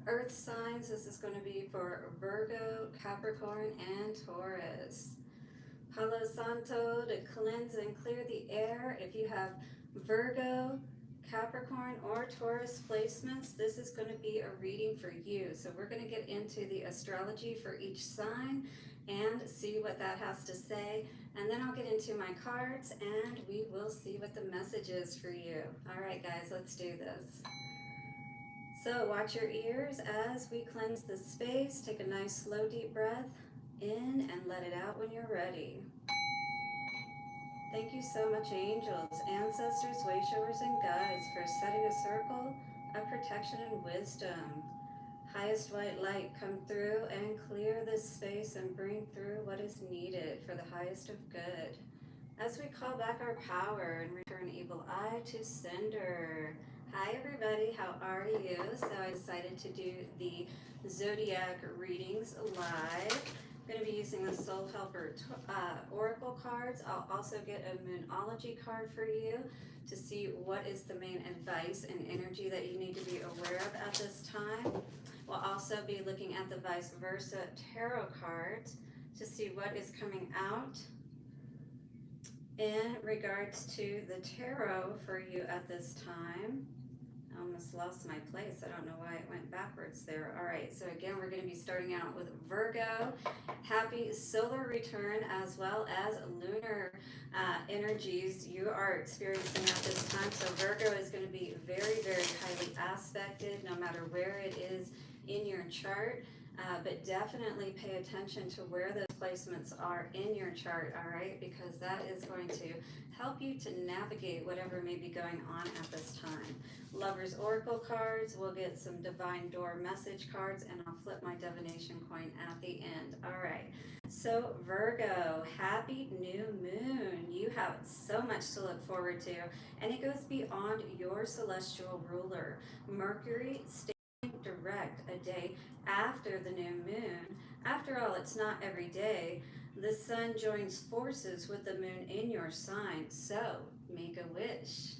earth signs. This is going to be for Virgo, Capricorn, and Taurus. Palo Santo to cleanse and clear the air. If you have Virgo, Capricorn, or Taurus placements, this is going to be a reading for you. So we're going to get into the astrology for each sign and see what that has to say. And then I'll get into my cards and we will see what the message is for you. All right, guys, let's do this. So watch your ears as we cleanse the space. Take a nice slow deep breath in and let it out when you're ready. Thank you so much, angels, ancestors, way showers, and guides, for setting a circle of protection and wisdom. Highest white light, come through and clear this space and bring through what is needed for the highest of good. As we call back our power and return evil eye to sender. Hi everybody, how are you? So I decided to do the zodiac readings live. I'm going to be using the Soul Helper Oracle cards. I'll also get a Moonology card for you to see what is the main advice and energy that you need to be aware of at this time. We'll also be looking at the vice versa tarot cards to see what is coming out in regards to the tarot for you at this time. I almost lost my place. I don't know why it went backwards there. All right, so again, we're going to be starting out with Virgo. Happy solar return as well as lunar energies you are experiencing at this time. So Virgo is going to be very, very highly aspected no matter where it is in your chart. But definitely pay attention to where those placements are in your chart, all right? Because that is going to help you to navigate whatever may be going on at this time. Lovers Oracle cards, we'll get some Divine Door message cards, and I'll flip my divination coin at the end. All right, so Virgo, happy new moon. You have so much to look forward to, and it goes beyond your celestial ruler. Mercury direct a day after the new moon. After all, it's not every day. The sun joins forces with the moon in your sign, so make a wish.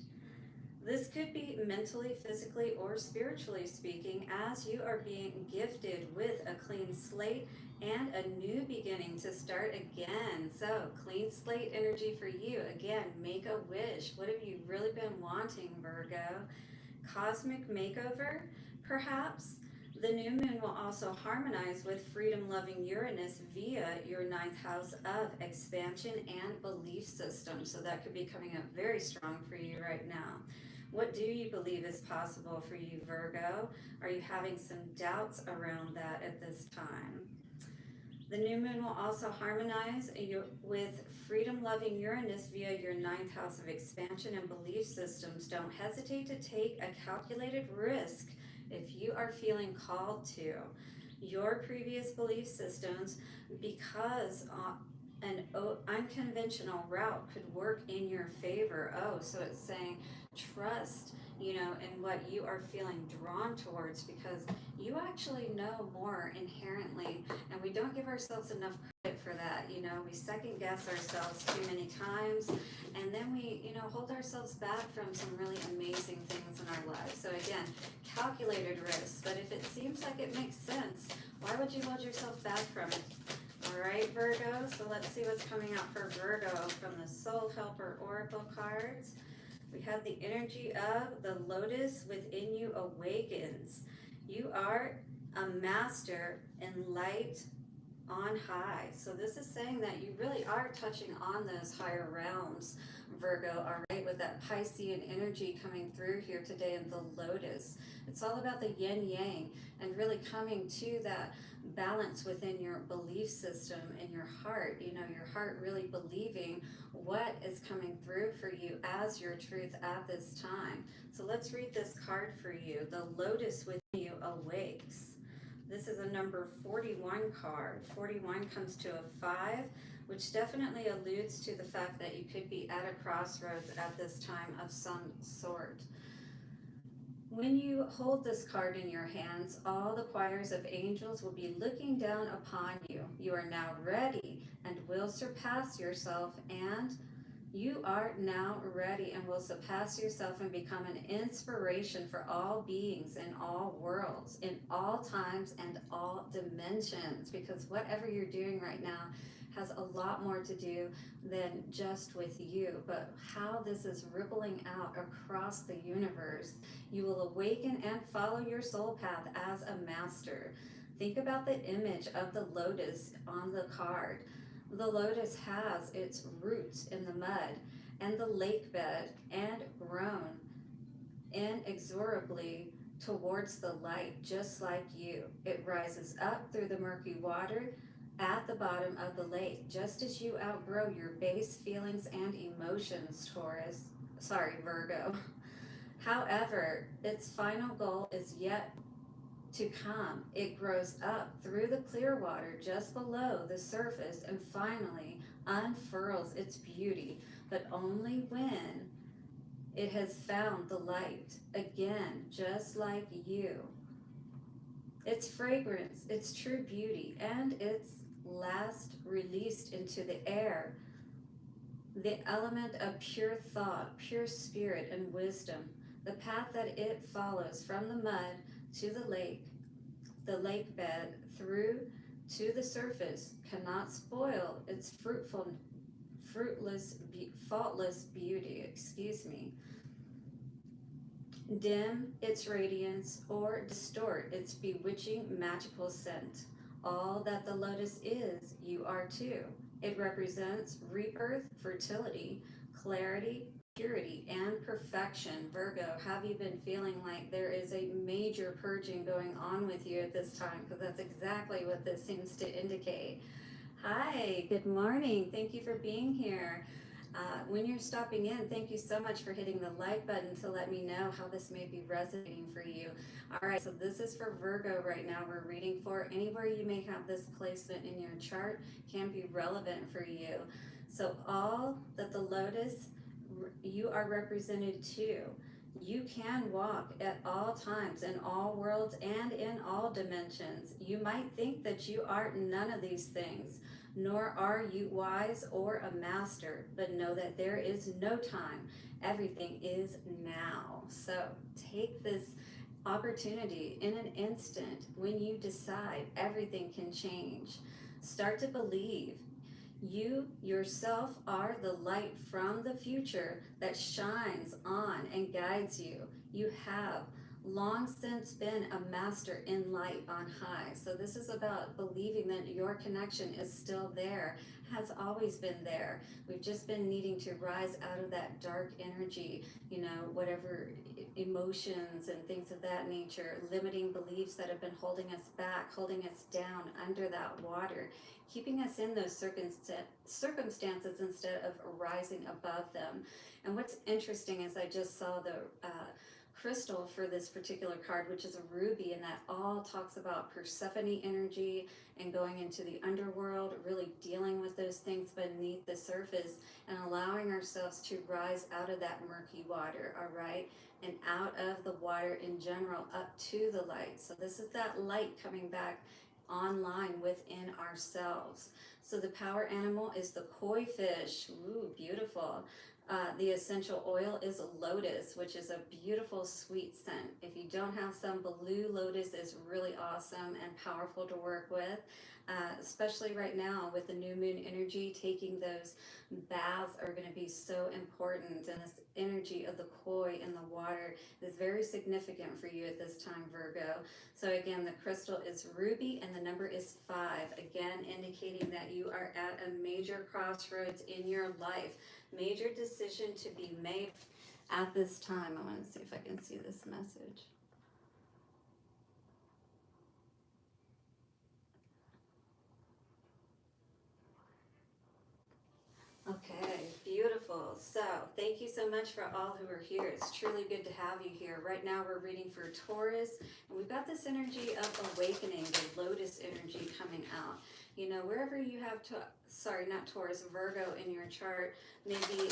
This could be mentally, physically, or spiritually speaking, as you are being gifted with a clean slate and a new beginning to start again. So, clean slate energy for you. Again, make a wish. What have you really been wanting, Virgo? Cosmic makeover, perhaps? The new moon will also harmonize with freedom-loving Uranus via your 9th house of expansion and belief system. So that could be coming up very strong for you right now. What do you believe is possible for you, Virgo? Are you having some doubts around that at this time? The new moon will also harmonize with freedom-loving Uranus via your 9th house of expansion and belief systems. Don't hesitate to take a calculated risk if you are feeling called to. Your previous belief systems, because an unconventional route could work in your favor. Oh, so it's saying trust, in what you are feeling drawn towards, because you actually know more inherently, and we don't give ourselves enough credit for that. We second guess ourselves too many times, and then we, hold ourselves back from some really amazing things in our lives. So again, calculated risk, but if it seems like it makes sense, why would you hold yourself back from it? All right, Virgo, so let's see what's coming out for Virgo from the Soul Helper Oracle cards. We have the energy of the lotus within you awakens. You are a master in light on high. So this is saying that you really are touching on those higher realms, Virgo, all right, with that Piscean energy coming through here today in the lotus. It's all about the yin-yang and really coming to that balance within your belief system and your heart, your heart really believing what is coming through for you as your truth at this time. So let's read this card for you. The lotus within you awakes. This is a number 41 card. 41 comes to a 5, which definitely alludes to the fact that you could be at a crossroads at this time of some sort. When you hold this card in your hands, all the choirs of angels will be looking down upon you. You are now ready and will surpass yourself and You are now ready and will surpass yourself and become an inspiration for all beings in all worlds, in all times and all dimensions. Because whatever you're doing right now has a lot more to do than just with you, but how this is rippling out across the universe. You will awaken and follow your soul path as a master. Think about the image of the lotus on the card. The lotus has its roots in the mud and the lake bed and grown inexorably towards the light, just like you. It rises up through the murky water at the bottom of the lake, just as you outgrow your base feelings and emotions, Virgo. However, its final goal is yet to come. It grows up through the clear water just below the surface and finally unfurls its beauty, but only when it has found the light again, just like you. Its fragrance, its true beauty, and its last released into the air, the element of pure thought, pure spirit, and wisdom. The path that it follows from the mud to the lake bed, through to the surface, cannot spoil its faultless beauty, dim its radiance, or distort its bewitching magical scent. All that the lotus is, you are too. It represents rebirth, fertility, clarity, purity, and perfection. Virgo, have you been feeling like there is a major purging going on with you at this time? Because that's exactly what this seems to indicate. Hi, good morning. Thank you for being here. When you're stopping in, thank you so much for hitting the like button to let me know how this may be resonating for you. All right, so this is for Virgo right now. We're reading for anywhere you may have this placement in your chart can be relevant for you. So all that the lotus, you are represented too. You can walk at all times in all worlds and in all dimensions. You might think that you are none of these things, nor are you wise or a master, but know that there is no time. Everything is now. So take this opportunity in an instant. When you decide, everything can change. Start to believe. You yourself are the light from the future that shines on and guides you. You have long since been a master in light on high. So this is about believing that your connection is still there, has always been there. We've just been needing to rise out of that dark energy, whatever emotions and things of that nature, limiting beliefs that have been holding us back, holding us down under that water, keeping us in those circumstances instead of rising above them. And what's interesting is I just saw the crystal for this particular card, which is a ruby, and that all talks about Persephone energy and going into the underworld, really dealing with those things beneath the surface and allowing ourselves to rise out of that murky water, all right, and out of the water in general up to the light. So this is that light coming back online within ourselves. So the power animal is the koi fish. Ooh, beautiful. The essential oil is lotus, which is a beautiful sweet scent. If you don't have some, blue lotus is really awesome and powerful to work with, especially right now with the new moon energy. Taking those baths are going to be so important, and this energy of the koi in the water is very significant for you at this time, Virgo. So again, the crystal is ruby and the number is 5, again indicating that you are at a major crossroads in your life. Major decision to be made at this time. I want to see if I can see this message. Okay, beautiful. So thank you so much for all who are here. It's truly good to have you here. Right now we're reading for Taurus, and we've got this energy of awakening, the lotus energy coming out. Wherever you have, Virgo in your chart may be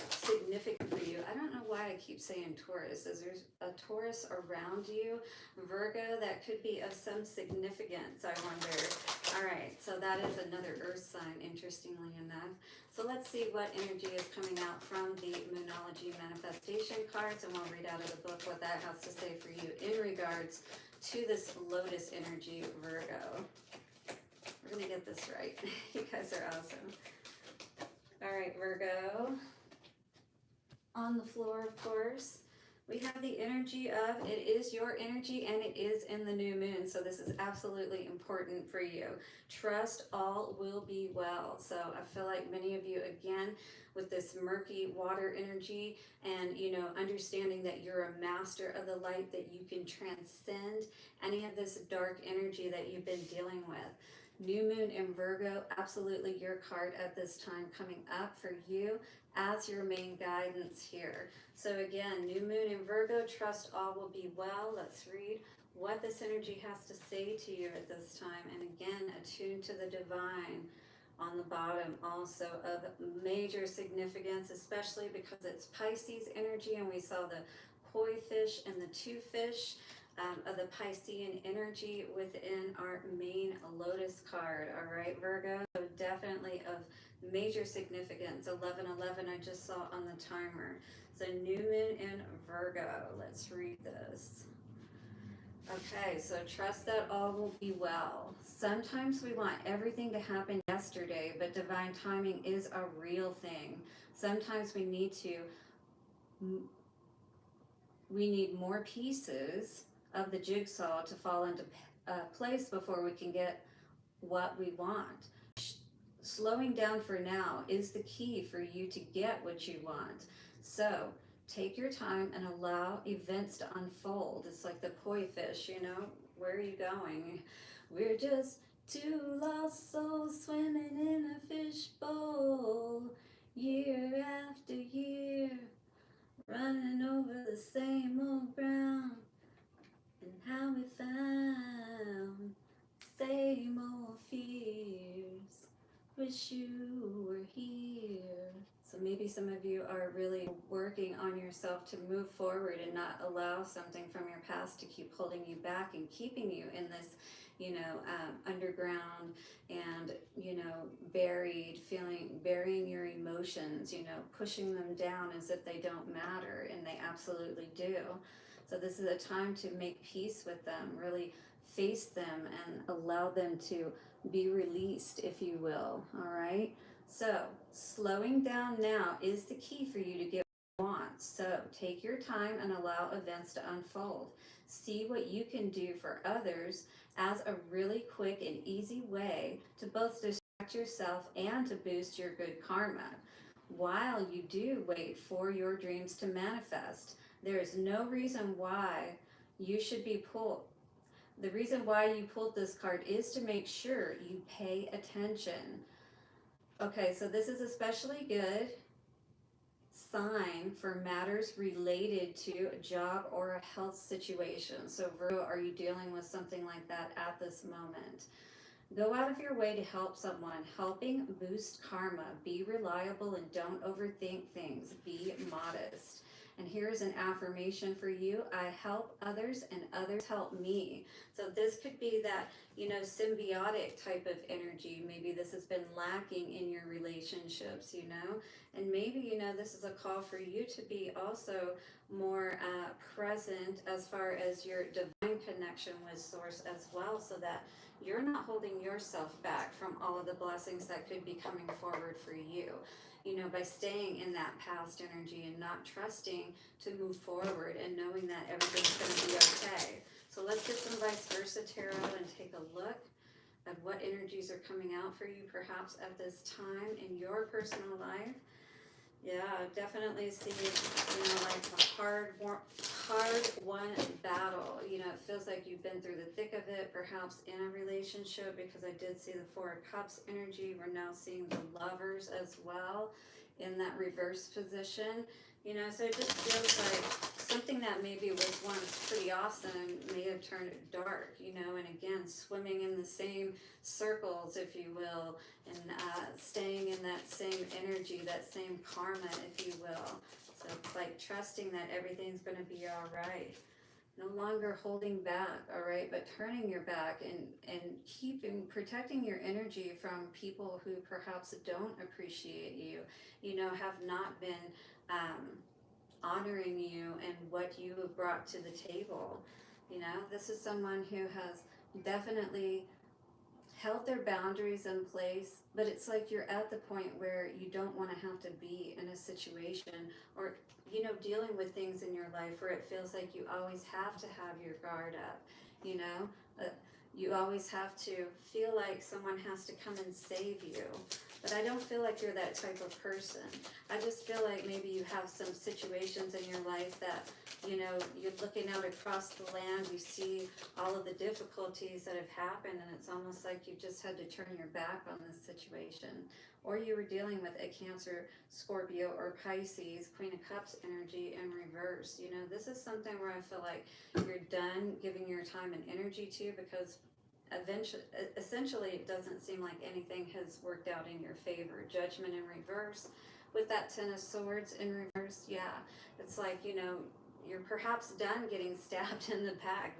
significant for you. I don't know why I keep saying Taurus. Is there a Taurus around you, Virgo, that could be of some significance, I wonder. All right, so that is another earth sign, interestingly enough. So let's see what energy is coming coming out from the Moonology Manifestation cards, and we'll read out of the book what that has to say for you in regards to this Lotus energy, Virgo. We're going to get this right. You guys are awesome. All right, Virgo. On the floor, of course, we have the energy of, it is your energy and it is in the new moon. So this is absolutely important for you. Trust all will be well. So I feel like many of you, again, with this murky water energy and, you know, understanding that you're a master of the light, that you can transcend any of this dark energy that you've been dealing with. New moon in Virgo, absolutely your card at this time coming up for you as your main guidance here. So again, new moon in Virgo, trust all will be well. Let's read what this energy has to say to you at this time. And again, attune to the divine on the bottom, also of major significance, especially because it's Pisces energy, and we saw the koi fish and the two fish. Of the Piscean energy within our main Lotus card. All right, Virgo, so definitely of major significance. 11:11 I just saw on the timer. So new moon in Virgo. Let's read this. Okay, so trust that all will be well. Sometimes we want everything to happen yesterday, but divine timing is a real thing. Sometimes we need more pieces of the jigsaw to fall into place before we can get what we want. Slowing down for now is the key for you to get what you want. So take your time and allow events to unfold. It's like the koi fish, you know, where are you going? We're just two lost souls swimming in a fishbowl, year after year, running over the same old ground. And how we found same old fears, wish you were here. So maybe some of you are really working on yourself to move forward and not allow something from your past to keep holding you back and keeping you in this, you know, underground and, you know, burying your emotions, you know, pushing them down as if they don't matter, and they absolutely do. So this is a time to make peace with them, really face them and allow them to be released, if you will, all right? So slowing down now is the key for you to get what you want. So take your time and allow events to unfold. See what you can do for others as a really quick and easy way to both distract yourself and to boost your good karma, while you do wait for your dreams to manifest. There is no reason why you should be pulled. The reason why you pulled this card is to make sure you pay attention. Okay, so this is especially good sign for matters related to a job or a health situation. So Virgo, are you dealing with something like that at this moment? Go out of your way to help someone. Helping boost karma. Be reliable and don't overthink things. Be modest. And here's an affirmation for you. I help others and others help me. So this could be that, you know, symbiotic type of energy. Maybe this has been lacking in your relationships, you know. And maybe, you know, this is a call for you to be also more present as far as your divine connection with Source as well, so that you're not holding yourself back from all of the blessings that could be coming forward for you. You know, by staying in that past energy and not trusting to move forward and knowing that everything's going to be okay. So let's get some vice versa tarot and take a look at what energies are coming out for you perhaps at this time in your personal life. Yeah, I definitely see, you know, like a hard-won battle. You know, it feels like you've been through the thick of it, perhaps in a relationship, because I did see the Four of Cups energy. We're now seeing the Lovers as well in that reverse position. You know, so it just feels like something that maybe was once pretty awesome may have turned dark, you know, and again, swimming in the same circles, if you will, and staying in that same energy, that same karma, if you will. So it's like trusting that everything's going to be all right. no longer holding back, all right, but turning your back and protecting your energy from people who perhaps don't appreciate you, you know, have not been honoring you and what you have brought to the table. You know, this is someone who has definitely held their boundaries in place, but it's like you're at the point where you don't want to have to be in a situation or, you know, dealing with things in your life where it feels like you always have to have your guard up, you know? You always have to feel like someone has to come and save you. But I don't feel like you're that type of person. I just feel like maybe you have some situations in your life that, you know, you're looking out across the land, you see all of the difficulties that have happened, and it's almost like you just had to turn your back on this situation. Or you were dealing with a Cancer, Scorpio, or Pisces, Queen of Cups energy in reverse. You know, this is something where I feel like you're done giving your time and energy to, because essentially it doesn't seem like anything has worked out in your favor. Judgment in reverse with that Ten of Swords in reverse. Yeah, it's like, you know, you're perhaps done getting stabbed in the back.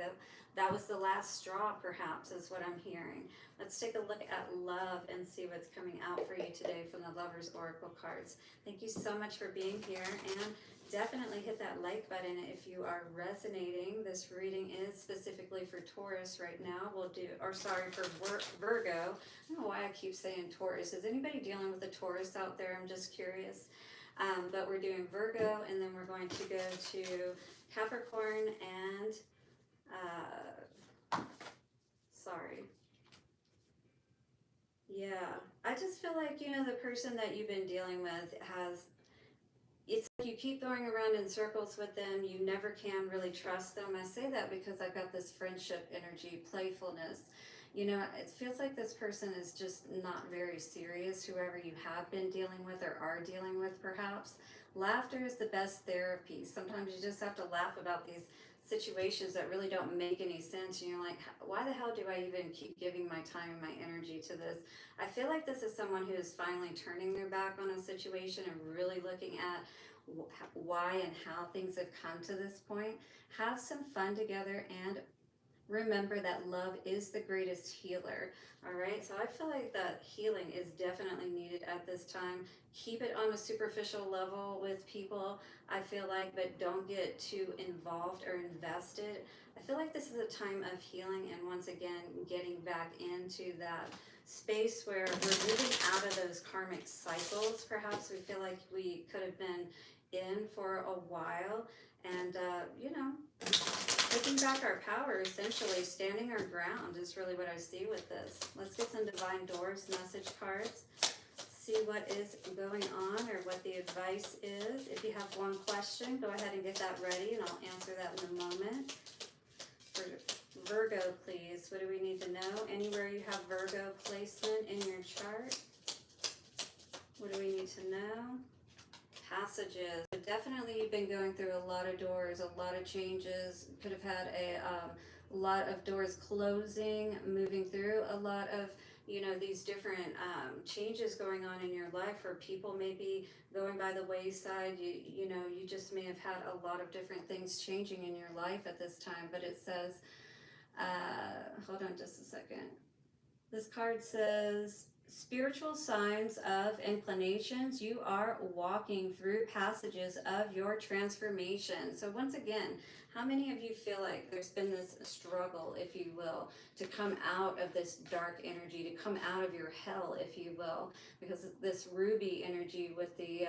That was the last straw, perhaps, is what I'm hearing. Let's take a look at love and see what's coming out for you today from the Lovers Oracle cards. Thank you so much for being here, and definitely hit that like button if you are resonating. This reading is specifically for Taurus right now. For Virgo. I don't know why I keep saying Taurus. Is anybody dealing with a Taurus out there? I'm just curious. But we're doing Virgo, and then we're going to go to Capricorn and yeah, I just feel like, you know, the person that you've been dealing with it's like you keep going around in circles with them. You never can really trust them. I say that because I've got this friendship energy, playfulness. You know, it feels like this person is just not very serious, whoever you have been dealing with or are dealing with, perhaps. Laughter is the best therapy. Sometimes you just have to laugh about these situations that really don't make any sense, and you're like, why the hell do I even keep giving my time and my energy to this? I feel like this is someone who is finally turning their back on a situation and really looking at why and how things have come to this point. Have some fun together, and remember that love is the greatest healer. All right, so I feel like that healing is definitely needed at this time. Keep it on a superficial level with people, I feel like, but don't get too involved or invested. I feel like this is a time of healing, and once again getting back into that space where we're moving out of those karmic cycles. Perhaps we feel like we could have been in for a while, and you know, taking back our power, essentially standing our ground is really what I see with this. Let's get some Divine Doors message cards. See what is going on or what the advice is. If you have one question, go ahead and get that ready, and I'll answer that in a moment. For Virgo, please, what do we need to know? Anywhere you have Virgo placement in your chart, what do we need to know? Passages. But definitely you've been going through a lot of doors, a lot of changes. Could have had a lot of doors closing, moving through, a lot of, you know, these different changes going on in your life, or people may be going by the wayside. You know, you just may have had a lot of different things changing in your life at this time. But it says, hold on just a second. This card says, spiritual signs of inclinations. You are walking through passages of your transformation. So once again, how many of you feel like there's been this struggle, if you will, to come out of this dark energy, to come out of your hell, if you will? Because this ruby energy with the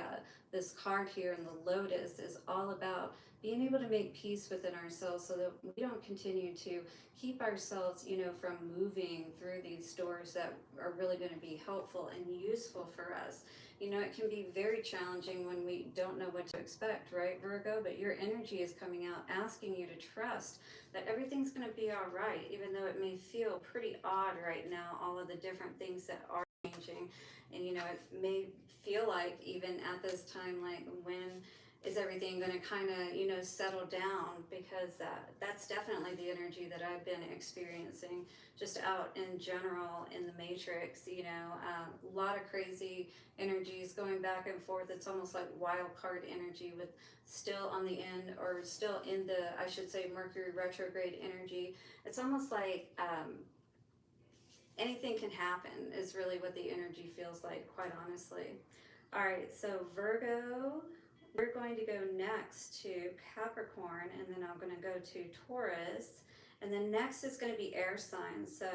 this card here and the lotus is all about being able to make peace within ourselves so that we don't continue to keep ourselves, you know, from moving through these doors that are really going to be helpful and useful for us. You know, it can be very challenging when we don't know what to expect, right, Virgo? But your energy is coming out asking you to trust that everything's going to be all right, even though it may feel pretty odd right now, all of the different things that are changing. And, you know, it may feel like even at this time, like when is everything going to kind of, you know, settle down? Because that's definitely the energy that I've been experiencing just out in general in the matrix, you know, a lot of crazy energies going back and forth. It's almost like wild card energy with still on the end, or still in the, I should say, Mercury retrograde energy. It's almost like anything can happen is really what the energy feels like, quite honestly. All right, so Virgo, we're going to go next to Capricorn, and then I'm going to go to Taurus, and then next is going to be air signs. So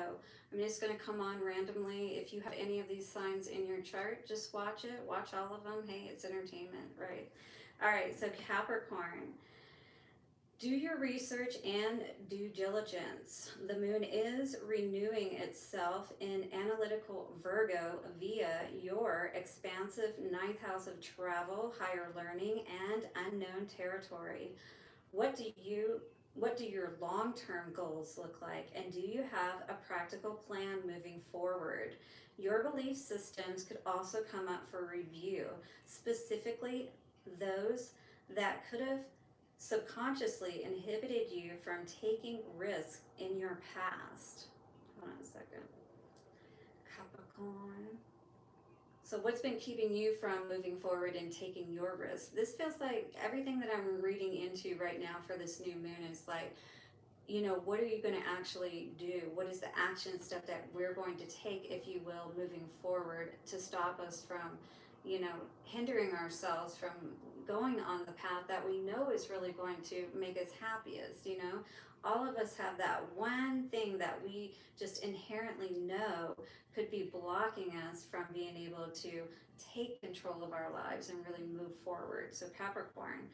I'm just going to come on randomly. If you have any of these signs in your chart, just watch it. Watch all of them. Hey, it's entertainment, right? All right, so Capricorn. Do your research and due diligence. The moon is renewing itself in analytical Virgo via your expansive ninth house of travel, higher learning, and unknown territory. What do your long-term goals look like, and do you have a practical plan moving forward? Your belief systems could also come up for review, specifically those that could have subconsciously inhibited you from taking risks in your past. Hold on a second. Capricorn. So what's been keeping you from moving forward and taking your risks? This feels like everything that I'm reading into right now for this new moon is like, you know, what are you going to actually do? What is the action step that we're going to take, if you will, moving forward to stop us from, you know, hindering ourselves from going on the path that we know is really going to make us happiest, you know? All of us have that one thing that we just inherently know could be blocking us from being able to take control of our lives and really move forward. So Capricorn,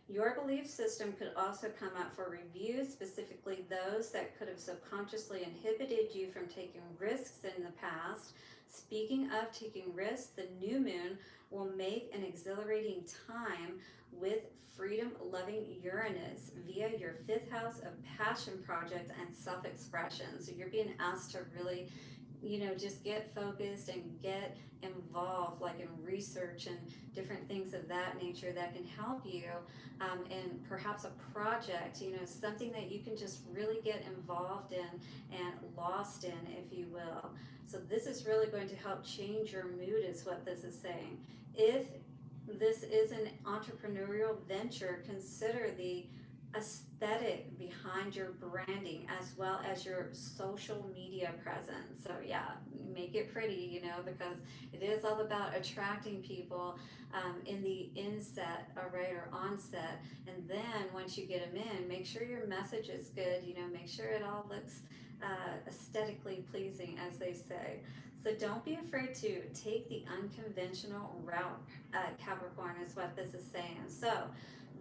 your belief system could also come up for review, specifically those that could have subconsciously inhibited you from taking risks in the past. Speaking of taking risks, the new moon will make an exhilarating time with freedom-loving Uranus via your fifth house of passion projects and self-expression. So you're being asked to really, you know, just get focused and get involved, like in research and different things of that nature that can help you in perhaps a project, you know, something that you can just really get involved in and lost in, if you will. So this is really going to help change your mood, is what this is saying. If this is an entrepreneurial venture, consider the aesthetic behind your branding as well as your social media presence. So yeah, make it pretty, you know, because it is all about attracting people in the inset, all right, or onset. And then once you get them in, make sure your message is good, you know, make sure it all looks aesthetically pleasing, as they say. So don't be afraid to take the unconventional route, Capricorn, is what this is saying. So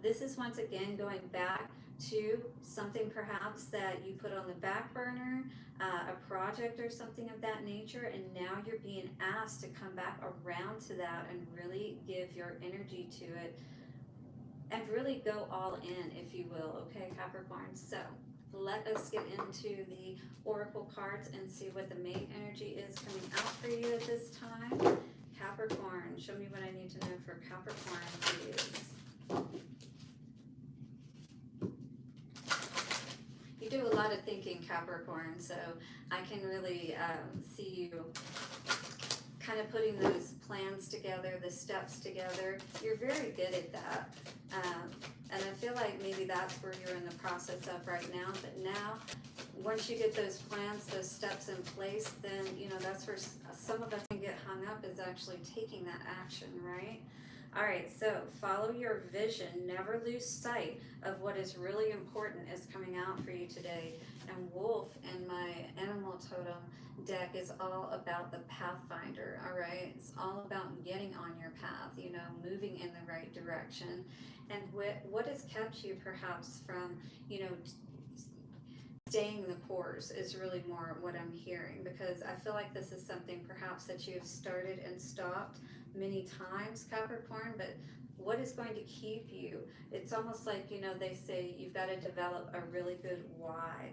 this is once again going back to something perhaps that you put on the back burner, a project or something of that nature, and now you're being asked to come back around to that and really give your energy to it and really go all in, if you will, okay, Capricorn? So let us get into the oracle cards and see what the main energy is coming out for you at this time. Capricorn, show me what I need to know for Capricorn, please. You do a lot of thinking, Capricorn, so I can really see you kind of putting those plans together, the steps together. You're very good at that. And I feel like maybe that's where you're in the process of right now. But now, once you get those plans, those steps in place, then, you know, that's where some of us can get hung up, is actually taking that action, right? All right, so follow your vision. Never lose sight of what is really important is coming out for you today. And Wolf in my animal totem deck is all about the pathfinder, all right? It's all about getting on your path, you know, moving in the right direction. And what has kept you perhaps from, you know, staying the course is really more what I'm hearing, because I feel like this is something perhaps that you have started and stopped many times, Capricorn, but what is going to keep you? It's almost like, you know, they say you've got to develop a really good why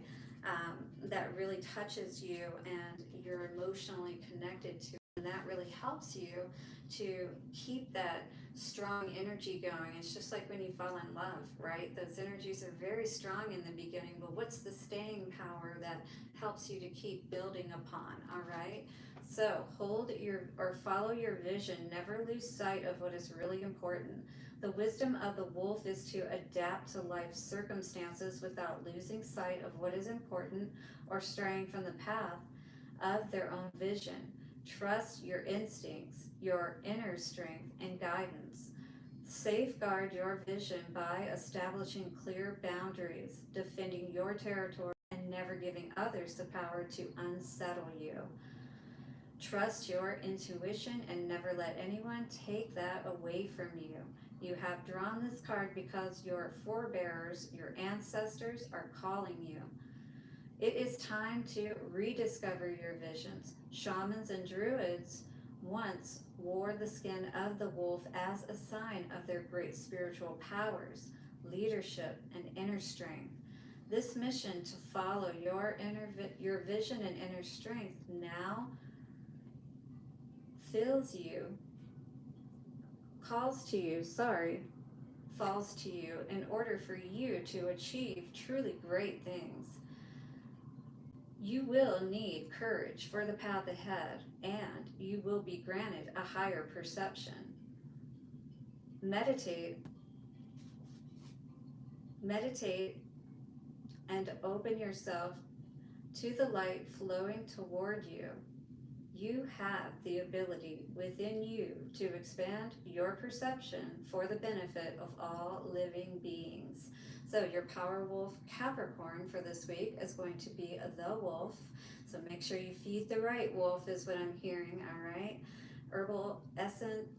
that really touches you and you're emotionally connected to. and that really helps you to keep that strong energy going. It's just like when you fall in love, right? Those energies are very strong in the beginning, but what's the staying power that helps you to keep building upon? All right, so follow your vision. Never lose sight of what is really important. The wisdom of the wolf is to adapt to life's circumstances without losing sight of what is important or straying from the path of their own vision. Trust your instincts, your inner strength, and guidance. Safeguard your vision by establishing clear boundaries, defending your territory, and never giving others the power to unsettle you. Trust your intuition and never let anyone take that away from you. You have drawn this card because your forebears, your ancestors, are calling you. It is time to rediscover your visions. Shamans and druids once wore the skin of the wolf as a sign of their great spiritual powers, leadership, and inner strength. This mission to follow your vision and inner strength now falls to you in order for you to achieve truly great things. You will need courage for the path ahead, and you will be granted a higher perception. Meditate and open yourself to the light flowing toward you. You have the ability within you to expand your perception for the benefit of all living beings. So your power wolf Capricorn for this week is going to be the wolf. So make sure you feed the right wolf is what I'm hearing, all right? Herbal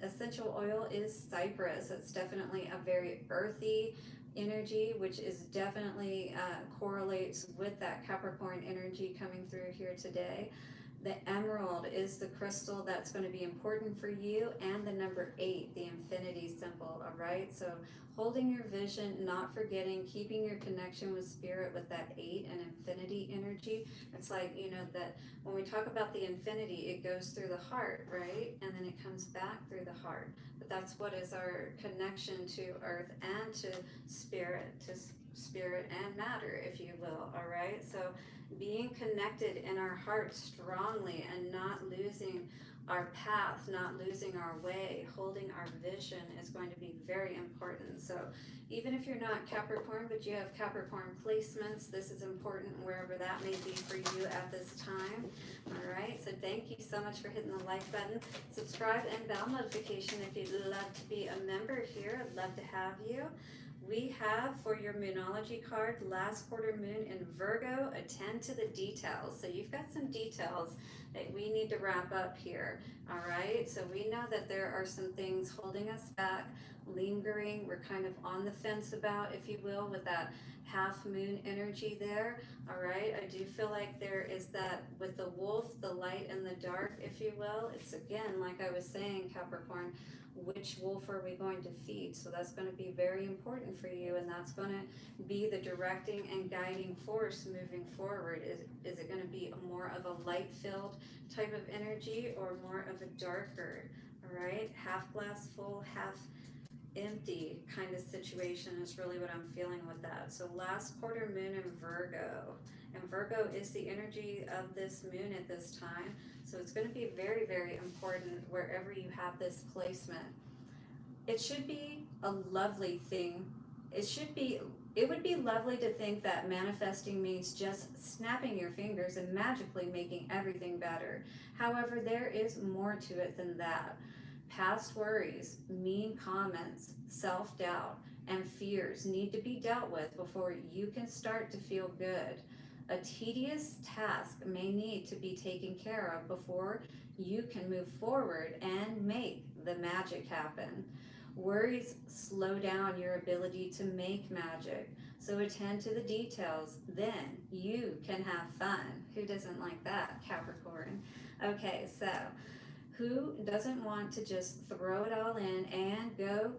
essential oil is cypress. It's definitely a very earthy energy, which is definitely correlates with that Capricorn energy coming through here today. The emerald is the crystal that's going to be important for you, and the number 8, the infinity symbol, all right? So holding your vision, not forgetting, keeping your connection with spirit with that 8 and infinity energy. It's like, you know, that when we talk about the infinity, it goes through the heart, right? And then it comes back through the heart. But that's what is our connection to earth and to spirit and matter, if you will, all right? So being connected in our heart strongly and not losing our path, not losing our way, holding our vision is going to be very important. So even if you're not Capricorn, but you have Capricorn placements, this is important wherever that may be for you at this time. All right, so thank you so much for hitting the like button. Subscribe and bell notification if you'd love to be a member here. I'd love to have you. We have for your Moonology card, last quarter moon in Virgo, attend to the details. So you've got some details that we need to wrap up here, all right? So we know that there are some things holding us back, lingering, we're kind of on the fence about, if you will, with that half moon energy there, all right? I do feel like there is that with the wolf, the light and the dark, if you will. It's again, like I was saying, Capricorn, which wolf are we going to feed? So that's going to be very important for you, and that's going to be the directing and guiding force moving forward. Is it going to be more of a light-filled type of energy or more of a darker, all right? Half glass full, half empty kind of situation is really what I'm feeling with that. So last quarter moon in Virgo, and Virgo is the energy of this moon at this time. So it's going to be very, very important wherever you have this placement. It should be a lovely thing. It would be lovely to think that manifesting means just snapping your fingers and magically making everything better. However, there is more to it than that. Past worries, mean comments, self-doubt, and fears need to be dealt with before you can start to feel good. A tedious task may need to be taken care of before you can move forward and make the magic happen. Worries slow down your ability to make magic, so attend to the details, then you can have fun. Who doesn't like that, Capricorn? Okay, so who doesn't want to just throw it all in and go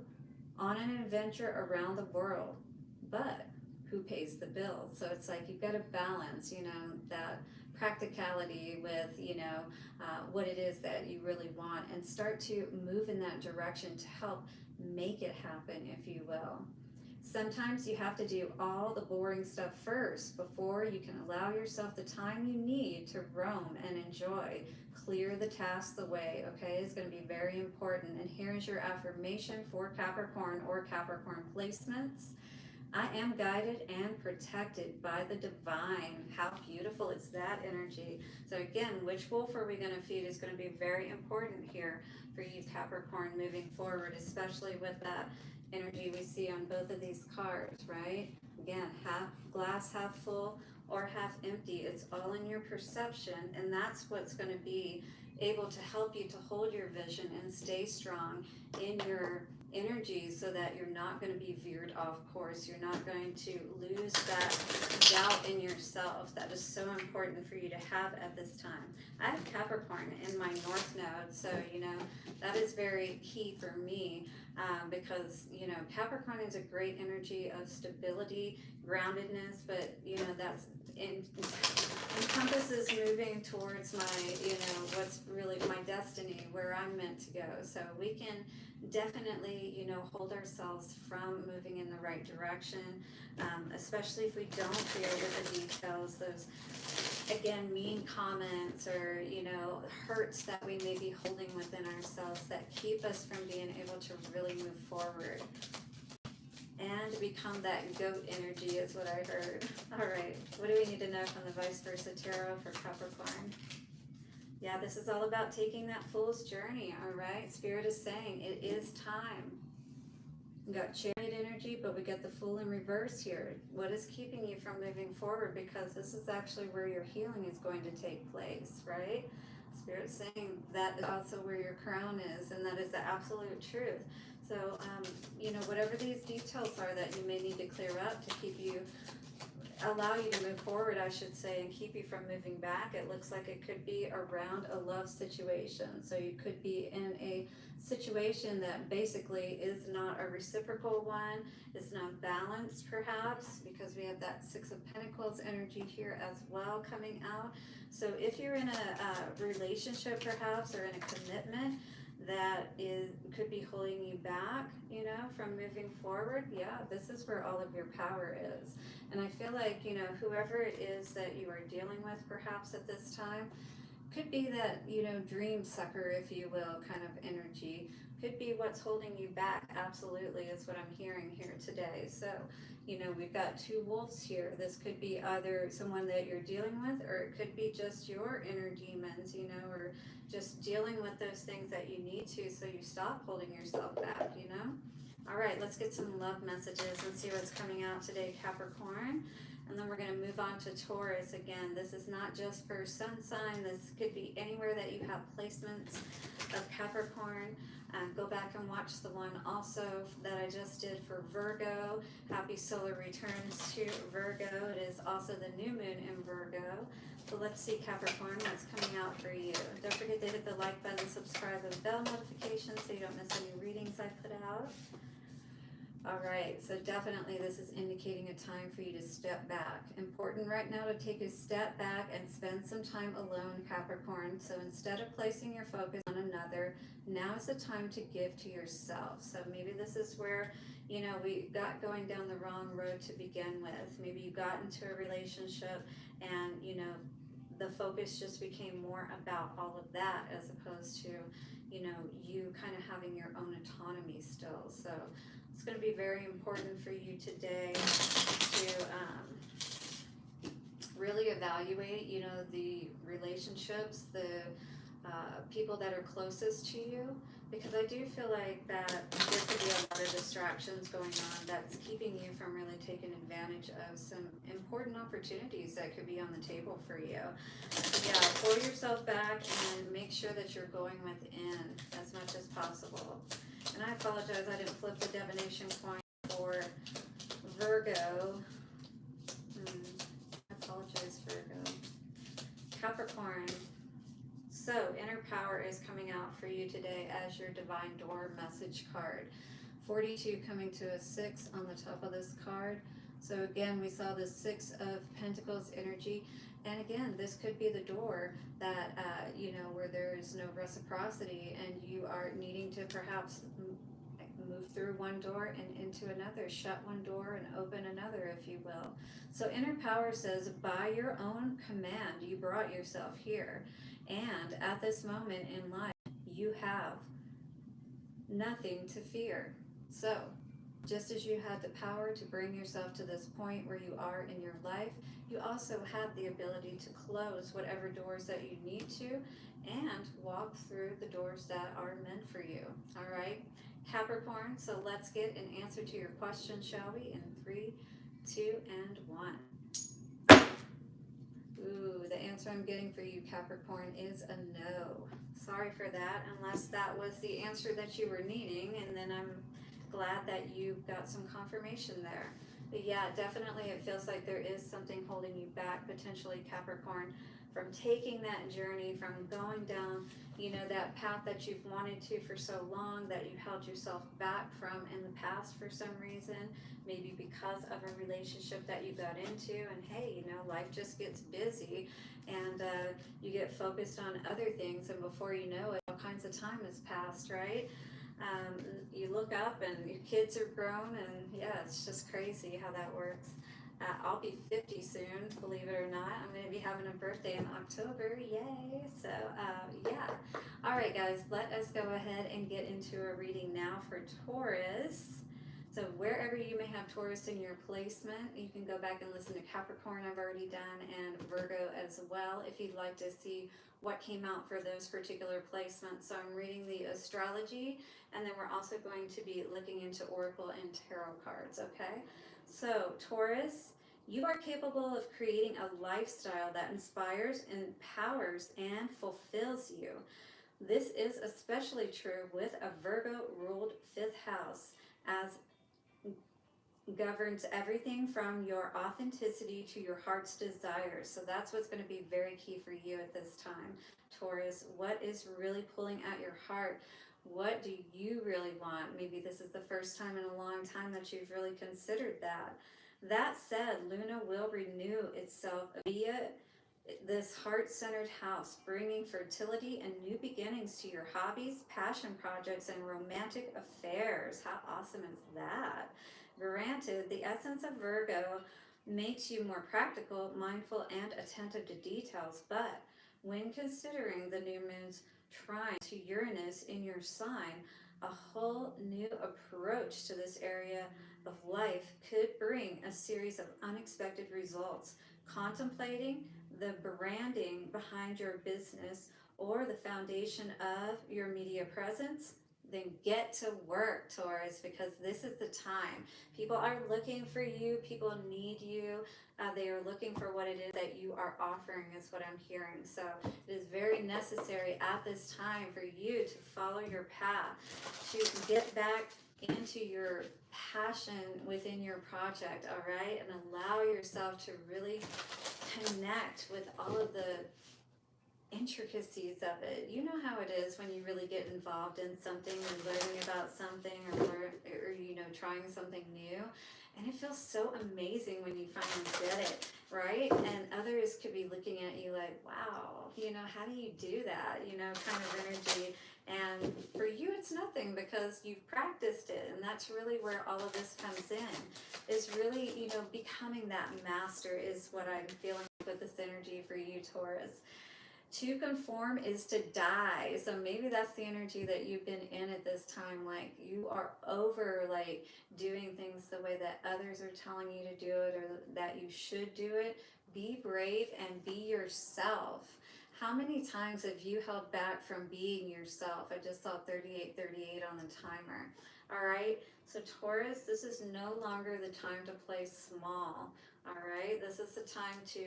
on an adventure around the world? But who pays the bills? So it's like you've got to balance, you know, that practicality with, what it is that you really want, and start to move in that direction to help make it happen, if you will. Sometimes you have to do all the boring stuff first before you can allow yourself the time you need to roam and enjoy. Clear the tasks the way, okay? It's going to be very important. And here's your affirmation for Capricorn or Capricorn placements. I am guided and protected by the divine. How beautiful is that energy? So again, which wolf are we going to feed is going to be very important here for you, Capricorn, moving forward, especially with that energy we see on both of these cards, right? Again, half glass half full or half empty. It's all in your perception, and that's what's going to be able to help you to hold your vision and stay strong in your energy, so that you're not going to be veered off course. You're not going to lose that doubt in yourself. That is so important for you to have at this time. I have Capricorn in my North Node, so that is very key for me, because Capricorn is a great energy of stability, groundedness, but that's encompasses moving towards my what's really my destiny, where I'm meant to go. So we can definitely hold ourselves from moving in the right direction, especially if we don't clear with the details, those again mean comments or hurts that we may be holding within ourselves that keep us from being able to really move forward and become that goat energy, is what I heard. All right, what do we need to know from the vice versa tarot for Capricorn? Yeah, this is all about taking that fool's journey, all right? Spirit is saying it is time. We got Chariot energy, but we got the Fool in reverse here. What is keeping you from moving forward? Because this is actually where your healing is going to take place, right? Spirit saying that is also where your crown is, and that is the absolute truth. So, whatever these details are that you may need to clear up to allow you to move forward, I should say, and keep you from moving back. It looks like it could be around a love situation. So you could be in a situation that basically is not a reciprocal one. It's not balanced, perhaps, because we have that Six of Pentacles energy here as well coming out. So if you're in a relationship, perhaps, or in a commitment that could be holding you back, from moving forward, yeah, this is where all of your power is. And I feel like, whoever it is that you are dealing with perhaps at this time, could be that, dream sucker, if you will, kind of energy. Could be what's holding you back, absolutely, is what I'm hearing here today. So, we've got two wolves here. This could be either someone that you're dealing with, or it could be just your inner demons, or just dealing with those things that you need to, so you stop holding yourself back, All right, let's get some love messages and see what's coming out today, Capricorn. And then we're going to move on to Taurus. Again, this is not just for sun sign. This could be anywhere that you have placements of Capricorn. Go back and watch the one also that I just did for Virgo. Happy solar returns to Virgo. It is also the new moon in Virgo. So let's see, Capricorn, what's coming out for you. Don't forget to hit the like button, subscribe, and bell notifications so you don't miss any readings I put out. All right, so definitely this is indicating a time for you to step back. Important right now to take a step back and spend some time alone, Capricorn. So instead of placing your focus on another, now is the time to give to yourself. So maybe this is where, we got going down the wrong road to begin with. Maybe you got into a relationship and, the focus just became more about all of that as opposed to, you kind of having your own autonomy still. So it's going to be very important for you today to really evaluate, the relationships, the people that are closest to you, because I do feel like that there could be a lot of distractions going on that's keeping you from really taking advantage of some important opportunities that could be on the table for you. So yeah, pull yourself back and make sure that you're going within as much as possible. And I apologize, I didn't flip the divination coin for Virgo. I apologize, Virgo. Capricorn. So, inner power is coming out for you today as your divine door message card. 42 coming to a 6 on the top of this card. So again, we saw the Six of Pentacles energy. And again, this could be the door that, where there is no reciprocity and you are needing to perhaps move through one door and into another, shut one door and open another, if you will. So inner power says, by your own command, you brought yourself here. And at this moment in life, you have nothing to fear. So just as you had the power to bring yourself to this point where you are in your life, you also have the ability to close whatever doors that you need to and walk through the doors that are meant for you. All right, Capricorn, so let's get an answer to your question, shall we? In 3, 2, and 1. Ooh, the answer I'm getting for you, Capricorn, is a no. Sorry for that, unless that was the answer that you were needing, and then I'm glad that you got some confirmation there. But yeah, definitely it feels like there is something holding you back, potentially, Capricorn, from taking that journey, from going down, that path that you've wanted to for so long, that you held yourself back from in the past for some reason, maybe because of a relationship that you got into, and hey, life just gets busy, and you get focused on other things, and before you know it, all kinds of time has passed, right? You look up and your kids are grown, and yeah, it's just crazy how that works. I'll be 50 soon, believe it or not. I'm going to be having a birthday in October, yay! So yeah. All right, guys, let us go ahead and get into a reading now for Taurus. So wherever you may have Taurus in your placement, you can go back and listen to Capricorn, I've already done, and Virgo as well, if you'd like to see what came out for those particular placements. So I'm reading the astrology, and then we're also going to be looking into Oracle and Tarot cards, okay? So Taurus, you are capable of creating a lifestyle that inspires, empowers, and fulfills you. This is especially true with a Virgo-ruled 5th house, as governs everything from your authenticity to your heart's desires. So that's what's going to be very key for you at this time, Taurus. What is really pulling at your heart? What do you really want? Maybe this is the first time in a long time that you've really considered that. That said, Luna will renew itself via this heart-centered house, bringing fertility and new beginnings to your hobbies, passion projects, and romantic affairs. How awesome is that? Granted, the essence of Virgo makes you more practical, mindful, and attentive to details, but when considering the new moon's trine to Uranus in your sign, a whole new approach to this area of life could bring a series of unexpected results. Contemplating the branding behind your business or the foundation of your media presence, then get to work, Taurus, because this is the time. People are looking for you. People need you. They are looking for what it is that you are offering, is what I'm hearing. So it is very necessary at this time for you to follow your path, to get back into your passion within your project, all right? And allow yourself to really connect with all of the intricacies of it. You know how it is when you really get involved in something and learning about something, or trying something new, and it feels so amazing when you finally get it, right? And others could be looking at you like, wow, how do you do that, kind of energy. And for you, it's nothing because you've practiced it, and that's really where all of this comes in, is really, becoming that master is what I'm feeling with this energy for you, Taurus. To conform is to die. So maybe that's the energy that you've been in at this time. Like you are over doing things the way that others are telling you to do it, or that you should do it. Be brave and be yourself. How many times have you held back from being yourself? I just saw 3838 on the timer. All right. So Taurus, this is no longer the time to play small. All right, this is the time to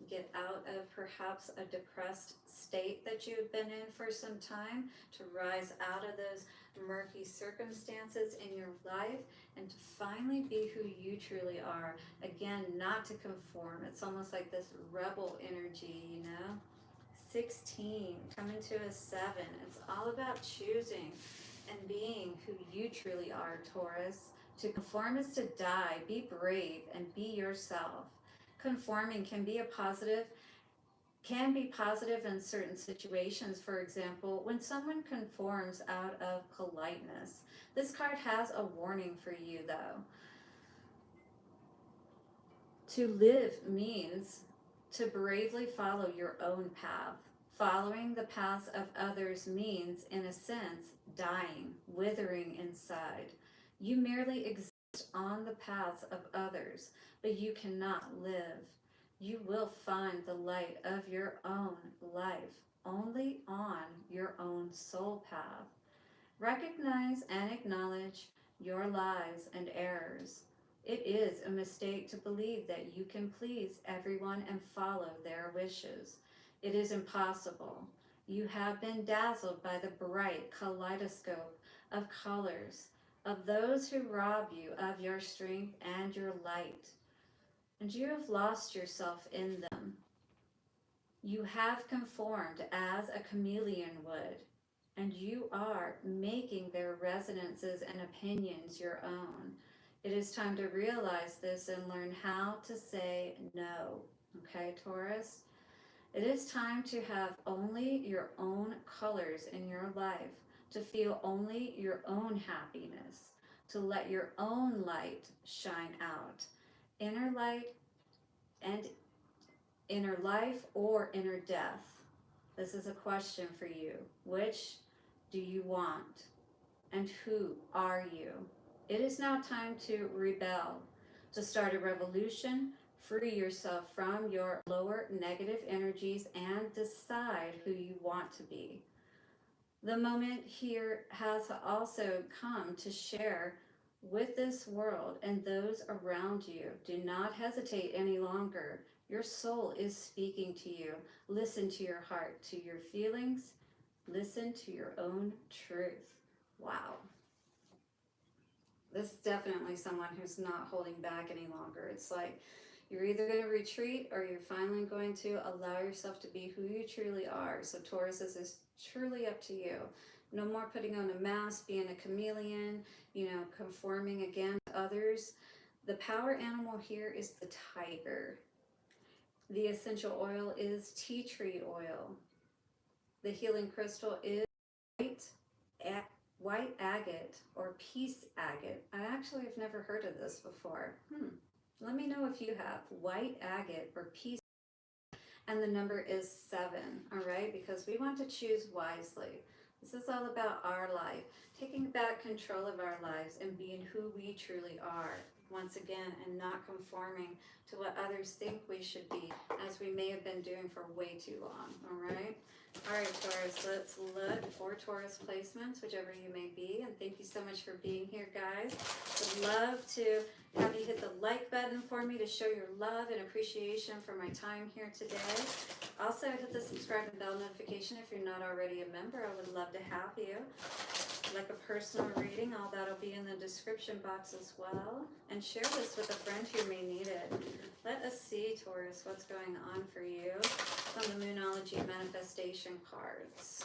get out of perhaps a depressed state that you've been in for some time, to rise out of those murky circumstances in your life, and to finally be who you truly are. Again, not to conform. It's almost like this rebel energy, 16, coming to a 7. It's all about choosing and being who you truly are, Taurus. To conform is to die. Be brave and be yourself. Conforming can be positive in certain situations. For example, when someone conforms out of politeness. This card has a warning for you though. To live means to bravely follow your own path. Following the paths of others means, in a sense, dying, withering inside. You merely exist on the paths of others, but you cannot live. You will find the light of your own life only on your own soul path. Recognize and acknowledge your lies and errors. It is a mistake to believe that you can please everyone and follow their wishes. It is impossible. You have been dazzled by the bright kaleidoscope of colors of those who rob you of your strength and your light, and you have lost yourself in them. You have conformed as a chameleon would, and you are making their resonances and opinions your own. It is time to realize this and learn how to say no. Okay, Taurus? It is time to have only your own colors in your life, to feel only your own happiness, to let your own light shine out. Inner light and inner life or inner death. This is a question for you. Which do you want? And who are you? It is now time to rebel, to start a revolution, free yourself from your lower negative energies, and decide who you want to be. The moment here has also come to share with this world and those around you. Do not hesitate any longer. Your soul is speaking to you. Listen to your heart, to your feelings. Listen to your own truth. Wow. This is definitely someone who's not holding back any longer. It's like you're either going to retreat or you're finally going to allow yourself to be who you truly are. So Taurus, this is truly up to you. No more putting on a mask, being a chameleon, conforming again to others. The power animal here is the tiger. The essential oil is tea tree oil. The healing crystal is white agate or peace agate. I actually have never heard of this before. Let me know if you have white agate or peace. And the number is 7, all right? Because we want to choose wisely. This is all about our life, taking back control of our lives and being who we truly are, once again, and not conforming to what others think we should be, as we may have been doing for way too long, all right? All right, Taurus, let's look for Taurus placements, whichever you may be, and thank you so much for being here, guys. Would love to have you hit the like button for me to show your love and appreciation for my time here today. Also, hit the subscribe and bell notification if you're not already a member. I would love to have you. Like a personal reading, all that'll be in the description box as well. And share this with a friend who may need it. Let us see, Taurus, what's going on for you on the Moonology manifestation cards.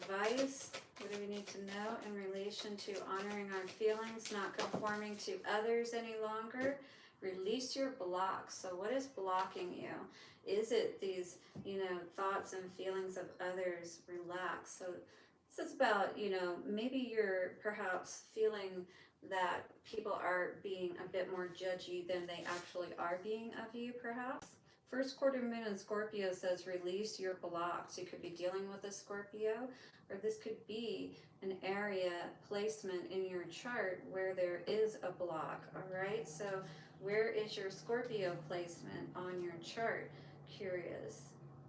Advice, what do we need to know in relation to honoring our feelings, not conforming to others any longer? Release your blocks. So what is blocking you? Is it these, thoughts and feelings of others? Relax. So this is about, maybe you're perhaps feeling that people are being a bit more judgy than they actually are being of you, perhaps. First quarter moon in Scorpio says release your blocks. You could be dealing with a Scorpio, or this could be an area placement in your chart where there is a block, all right? So where is your Scorpio placement on your chart? Curious.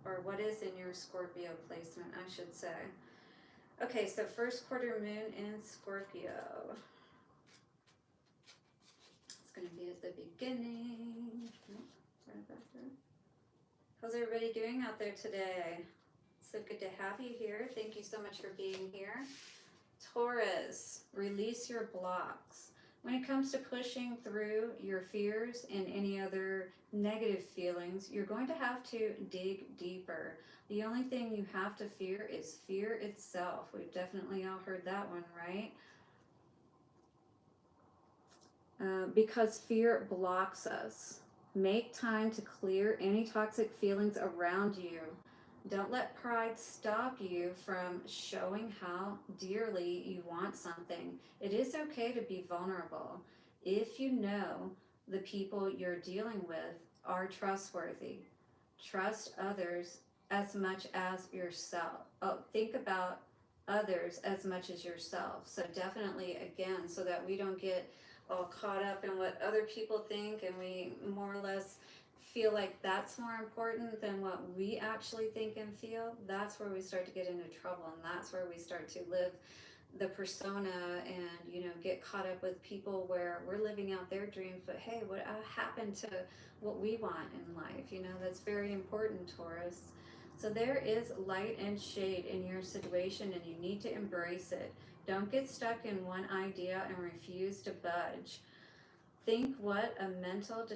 Or what is in your Scorpio placement, I should say. Okay, so first quarter moon in Scorpio. It's going to be at the beginning. Right back there. How's everybody doing out there today? So good to have you here. Thank you so much for being here. Taurus, release your blocks. When it comes to pushing through your fears and any other negative feelings, you're going to have to dig deeper. The only thing you have to fear is fear itself. We've definitely all heard that one, right? because fear blocks us. Make time to clear any toxic feelings around you. Don't let pride stop you from showing how dearly you want something. It is okay to be vulnerable if you know the people you're dealing with are trustworthy. Trust others as much as yourself. Oh, think about others as much as yourself. So definitely, again, so that we don't get all caught up in what other people think and we more or less feel like that's more important than what we actually think and feel, that's where we start to get into trouble, and that's where we start to live the persona and, you know, get caught up with people where we're living out their dreams, but hey, what happened to what we want in life? You know, that's very important, Taurus. So there is light and shade in your situation, and you need to embrace it. Don't get stuck in one idea and refuse to budge. Think what a mental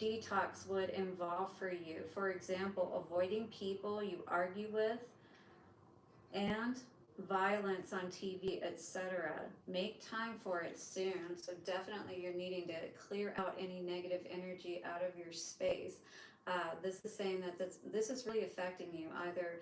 detox would involve for you. For example, avoiding people you argue with and violence on TV, etc. Make time for it soon. So definitely you're needing to clear out any negative energy out of your space. This is saying that this is really affecting you either.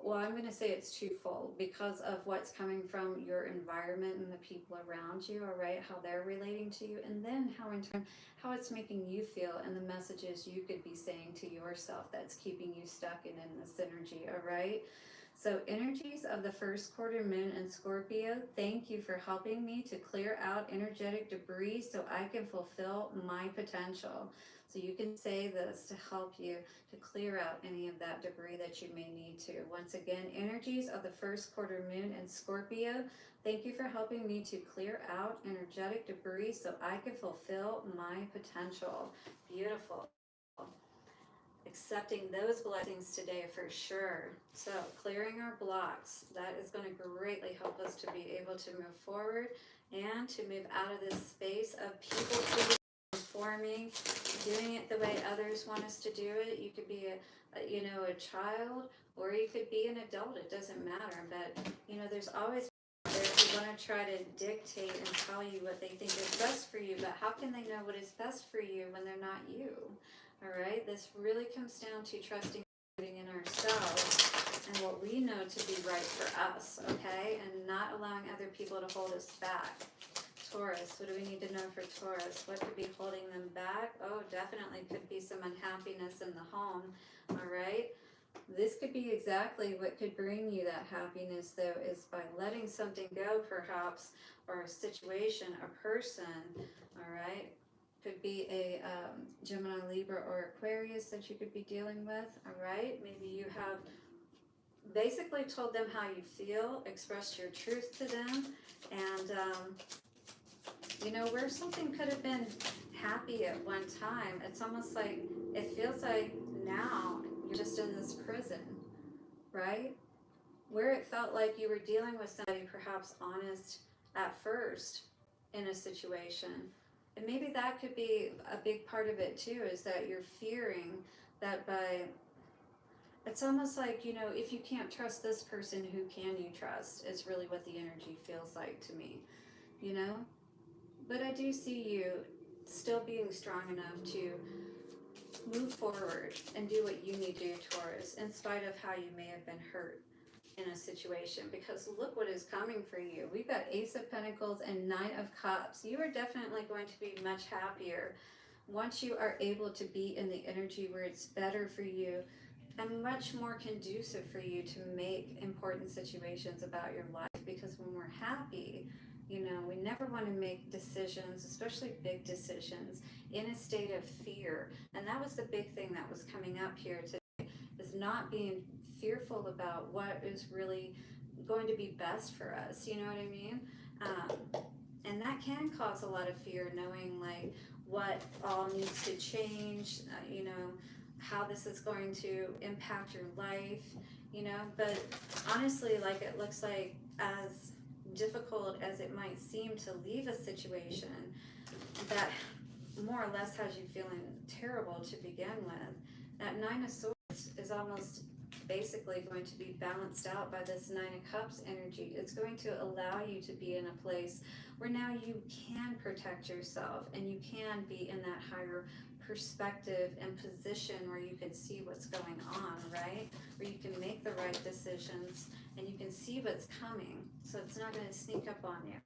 Well, I'm going to say it's twofold because of what's coming from your environment and the people around you, all right, how they're relating to you, and then how in turn, how it's making you feel and the messages you could be saying to yourself that's keeping you stuck in this energy, all right? So energies of the first quarter moon in Scorpio, thank you for helping me to clear out energetic debris so I can fulfill my potential. So you can say this to help you to clear out any of that debris that you may need to. Once again, energies of the first quarter moon in Scorpio, thank you for helping me to clear out energetic debris so I can fulfill my potential. Beautiful. Accepting those blessings today for sure. So clearing our blocks, that is going to greatly help us to be able to move forward and to move out of this space of people pleasing, performing, doing it the way others want us to do it. You could be a child, or you could be an adult. It doesn't matter. But there's always there who want to try to dictate and tell you what they think is best for you. But how can they know what is best for you when they're not you? All right, this really comes down to trusting in ourselves and what we know to be right for us, okay? And not allowing other people to hold us back. Taurus, what do we need to know for Taurus? What could be holding them back? Oh, definitely could be some unhappiness in the home, all right? This could be exactly what could bring you that happiness, though, is by letting something go, perhaps, or a situation, a person, all right? Could be a Gemini, Libra, or Aquarius that you could be dealing with, all right? Maybe you have basically told them how you feel, expressed your truth to them, and, where something could have been happy at one time, it's almost like, it feels like now you're just in this prison, right? Where it felt like you were dealing with somebody perhaps honest at first in a situation. And maybe that could be a big part of it too, is that you're fearing that it's almost like, if you can't trust this person, who can you trust? Is really what the energy feels like to me, But I do see you still being strong enough to move forward and do what you need to do, Taurus, in spite of how you may have been hurt in a situation, because look what is coming for you. We've got Ace of Pentacles and Nine of Cups. You are definitely going to be much happier once you are able to be in the energy where it's better for you and much more conducive for you to make important situations about your life. Because when we're happy, we never want to make decisions, especially big decisions, in a state of fear. And that was the big thing that was coming up here today, is not being fearful about what is really going to be best for us, you know what I mean? And that can cause a lot of fear, knowing like what all needs to change, how this is going to impact your life, but honestly, like, it looks like, as difficult as it might seem to leave a situation that more or less has you feeling terrible to begin with, that Nine of Swords is almost basically going to be balanced out by this Nine of Cups energy. It's going to allow you to be in a place where now you can protect yourself and you can be in that higher perspective and position where you can see what's going on, right? Where you can make the right decisions and you can see what's coming, so it's not going to sneak up on you.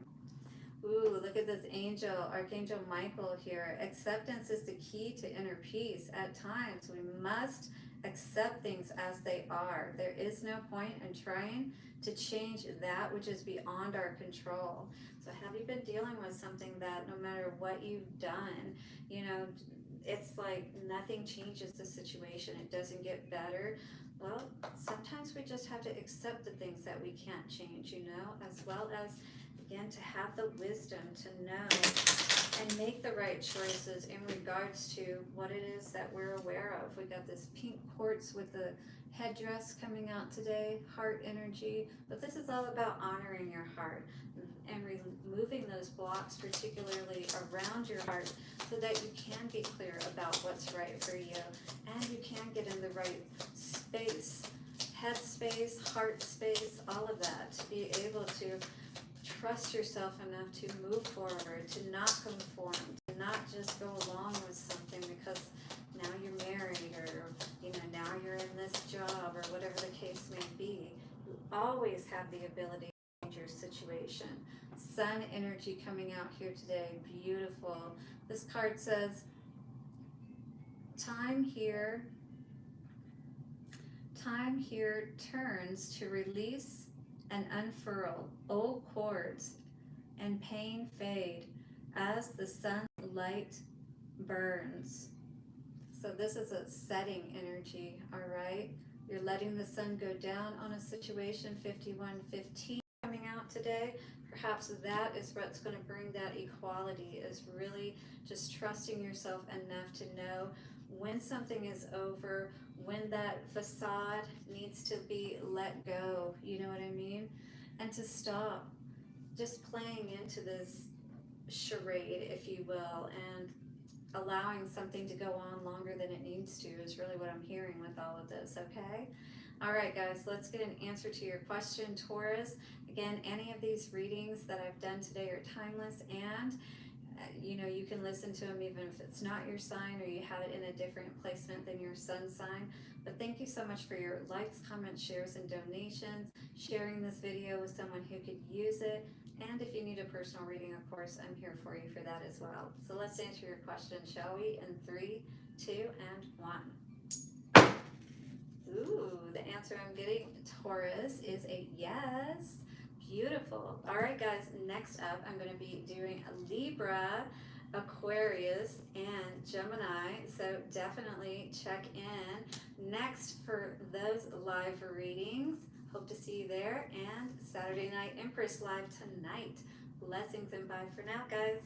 Ooh, look at this angel, Archangel Michael here. Acceptance is the key to inner peace. At times, we must accept things as they are. There is no point in trying to change that which is beyond our control. So have you been dealing with something that no matter what you've done, you know, it's like nothing changes the situation. It doesn't get better. Well, sometimes we just have to accept the things that we can't change, you know, as well as, again, to have the wisdom to know and make the right choices in regards to what it is that we're aware of. We got this pink quartz with the headdress coming out today, heart energy, but this is all about honoring your heart and removing those blocks, particularly around your heart, so that you can be clear about what's right for you and you can get in the right space, head space, heart space, all of that, to be able to trust yourself enough to move forward, to not conform, to not just go along with something because now you're married or, you know, now you're in this job or whatever the case may be. You always have the ability to change your situation. Sun energy coming out here today, beautiful. This card says, time here turns to release and unfurl old cords, and pain fade as the sunlight burns. So this is a setting energy, all right? You're letting the sun go down on a situation. 5115 coming out today. Perhaps that is what's going to bring that equality, is really just trusting yourself enough to know when something is over, when that facade needs to be let go, you know what I mean? And to stop just playing into this charade, if you will, and allowing something to go on longer than it needs to is really what I'm hearing with all of this, okay? All right, guys, let's get an answer to your question, Taurus. Again, any of these readings that I've done today are timeless, and you know, you can listen to them even if it's not your sign or you have it in a different placement than your sun sign. But thank you so much for your likes, comments, shares, and donations, sharing this video with someone who could use it. And if you need a personal reading, of course, I'm here for you for that as well. So let's answer your question, shall we? In 3, 2, and 1. Ooh, the answer I'm getting, Taurus, is a yes. Beautiful. All right, guys, next up, I'm going to be doing Libra, Aquarius, and Gemini. So definitely check in next for those live readings. Hope to see you there. And Saturday Night Empress live tonight. Blessings and bye for now, guys.